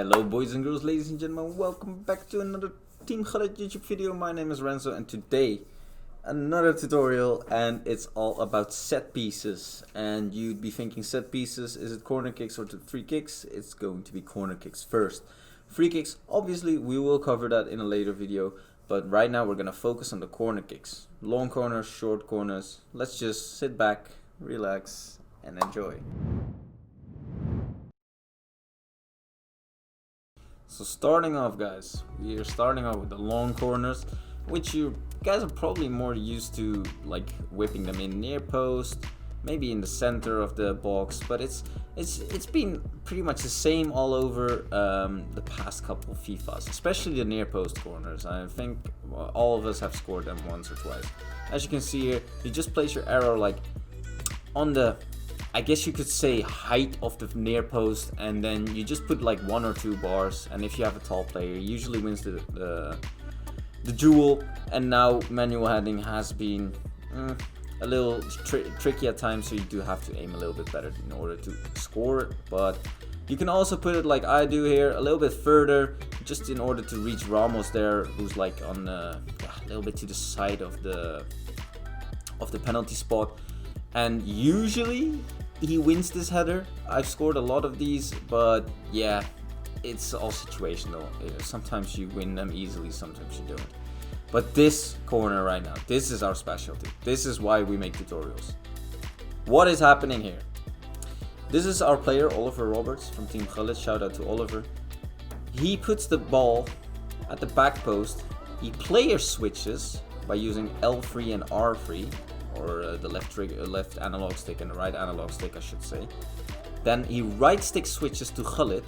Hello boys and girls, ladies and gentlemen, welcome back to another Team Gullit YouTube video. My name is Renzo and today another tutorial, and it's all about set pieces. And you'd be thinking, set pieces, is it corner kicks or free kicks? It's going to be corner kicks first. Free kicks, obviously we will cover that in a later video, but right now we're gonna focus on the corner kicks. Long corners, short corners. Let's just sit back, relax and enjoy. So starting off, guys, we are starting off with the long corners, which you guys are probably more used to, like whipping them in near post, maybe in the center of the box, but it's been pretty much the same all over the past couple of FIFAs, especially the near post corners. I think all of us have scored them once or twice. As you can see here, you just place your arrow like on the, I guess you could say, height of the near post, and then you just put like 1 or 2 bars, and if you have a tall player, he usually wins the duel. And now manual heading has been a little tricky at times, so you do have to aim a little bit better in order to score it. But you can also put it like I do here, a little bit further, just in order to reach Ramos there, who's like on a little bit to the side of the penalty spot. And usually he wins this header. I've scored a lot of these, but yeah, it's all situational. Sometimes you win them easily, sometimes you don't. But this corner right now, this is our specialty. This is why we make tutorials. What is happening here? This is our player, Oliver Roberts from Team Gullit. Shout out to Oliver. He puts the ball at the back post. He player switches by using L3 and R3. Or the left analog stick and the right analog stick, I should say. Then he right stick switches to Gullit,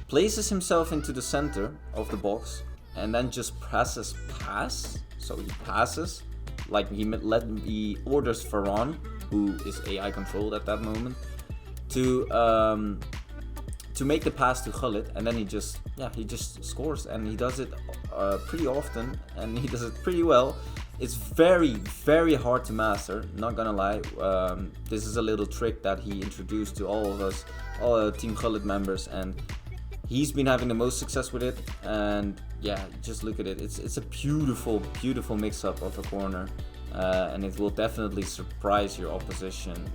places himself into the center of the box, and then just presses pass. So he passes, like he orders Ferran, who is AI controlled at that moment, to make the pass to Gullit, and then he just scores, and he does it pretty often, and he does it pretty well. It's very, very hard to master, not gonna lie. This is a little trick that he introduced to all of us, all Team Gullit members, and he's been having the most success with it. And yeah, just look at it. It's a beautiful, beautiful mix-up of a corner, and it will definitely surprise your opposition.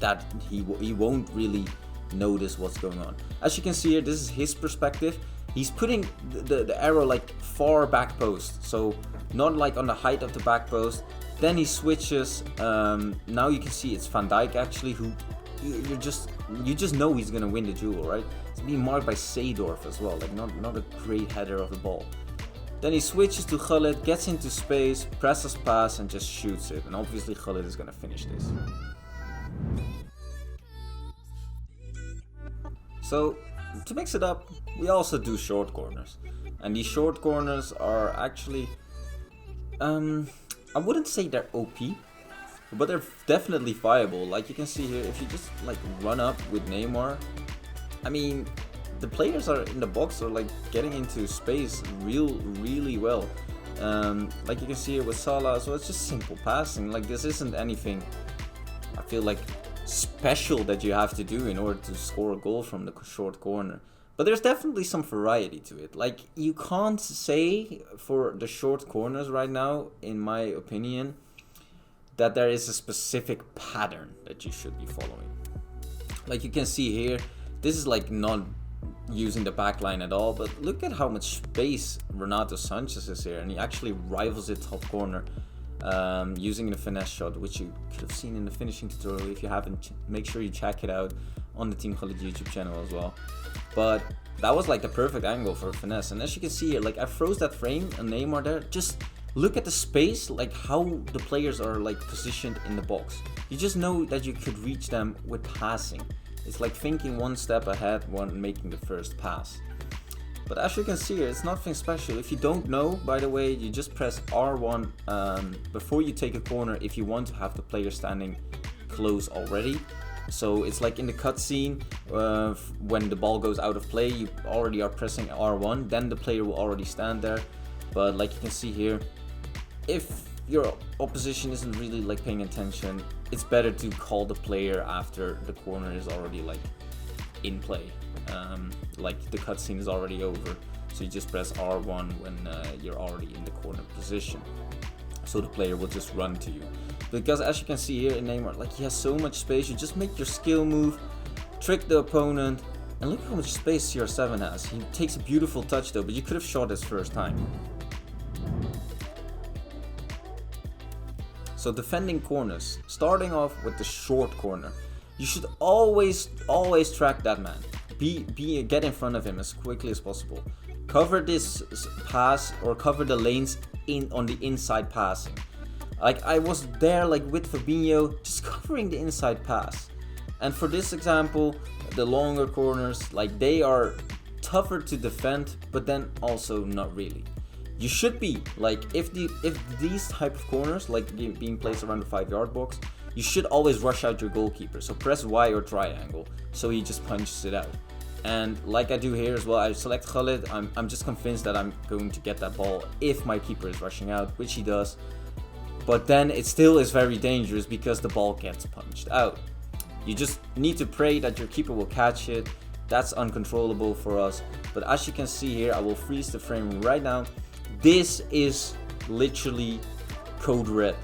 That he won't really notice what's going on. As you can see here, this is his perspective. He's putting the arrow like far back post, so not like on the height of the back post. Then he switches. Now you can see it's Van Dijk actually, who you just know he's gonna win the duel, right? It's being marked by Seedorf as well, like not a great header of the ball. Then he switches to Gullit, gets into space, presses pass, and just shoots it. And obviously Gullit is gonna finish this. So to mix it up, we also do short corners, and these short corners are actually, I wouldn't say they're OP, but they're definitely viable. Like you can see here, if you just like run up with Neymar, I mean, the players are in the box are like getting into space really well. Like you can see here with Salah, so it's just simple passing. Like this isn't anything, I feel like, special that you have to do in order to score a goal from the short corner. But there's definitely some variety to it. Like, you can't say for the short corners right now, in my opinion, that there is a specific pattern that you should be following. Like you can see here, this is like not using the back line at all, but look at how much space Renato Sanchez is here, and he actually rivals it top corner. Using the finesse shot, which you could have seen in the finishing tutorial. If you haven't, make sure you check it out on the Team Gullit YouTube channel as well. But that was like the perfect angle for finesse. And as you can see here, like I froze that frame and Neymar there. Just look at the space, like how the players are like positioned in the box. You just know that you could reach them with passing. It's like thinking one step ahead when making the first pass. But as you can see here, it's nothing special. If you don't know, by the way, you just press R1 before you take a corner if you want to have the player standing close already. So it's like in the cutscene, when the ball goes out of play, you already are pressing R1, then the player will already stand there. But like you can see here, if your opposition isn't really like paying attention, it's better to call the player after the corner is already like in play. like the cutscene is already over. So you just press R1 when you're already in the corner position. So the player will just run to you. Because as you can see here in Neymar, like he has so much space, you just make your skill move, trick the opponent, and look how much space CR7 has. He takes a beautiful touch though, but you could have shot his first time. So defending corners, starting off with the short corner. You should always track that man. Get in front of him as quickly as possible. Cover this pass or cover the lanes on the inside passing. Like I was there like with Fabinho, just covering the inside pass. And for this example, the longer corners, like they are tougher to defend, but then also not really. You should be like if these type of corners like being placed around the 5-yard box, you should always rush out your goalkeeper. So press Y or triangle so he just punches it out. And like I do here as well, I select Gullit. I'm just convinced that I'm going to get that ball if my keeper is rushing out, which he does. But then it still is very dangerous because the ball gets punched out. You just need to pray that your keeper will catch it. That's uncontrollable for us. But as you can see here, I will freeze the frame right now. This is literally code red.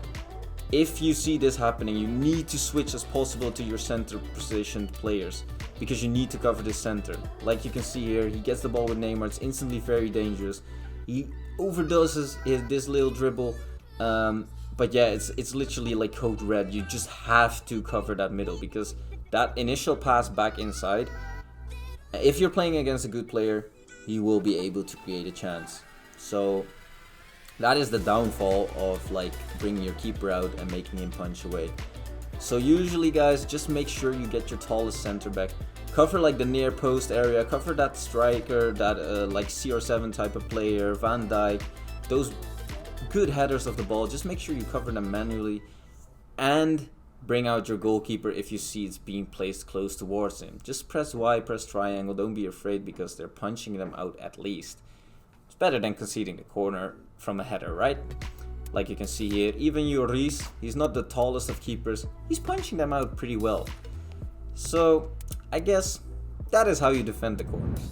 If you see this happening, you need to switch as possible to your center positioned players, because you need to cover this center. Like you can see here, he gets the ball with Neymar, it's instantly very dangerous. He overdoes this little dribble, but yeah, it's literally like code red. You just have to cover that middle, because that initial pass back inside, if you're playing against a good player, he will be able to create a chance. So that is the downfall of like bringing your keeper out and making him punch away. So usually guys, just make sure you get your tallest center back, cover like the near post area, cover that striker, that like CR7 type of player, Van Dijk, those good headers of the ball. Just make sure you cover them manually, and bring out your goalkeeper if you see it's being placed close towards him. Just press Y, press triangle, don't be afraid, because they're punching them out at least. It's better than conceding the corner from a header, right? Like you can see here, even Lloris, he's not the tallest of keepers, he's punching them out pretty well. So I guess that is how you defend the corners.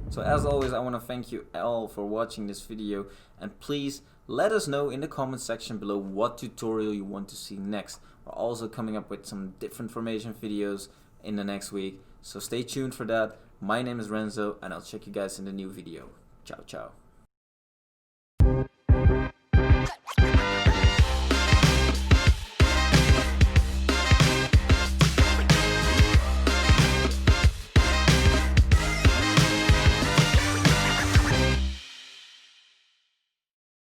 So as always, I want to thank you all for watching this video, and please let us know in the comment section below what tutorial you want to see next. We're also coming up with some different formation videos in the next week, so stay tuned for that. My name is Renzo, and I'll check you guys in the new video. Ciao, ciao.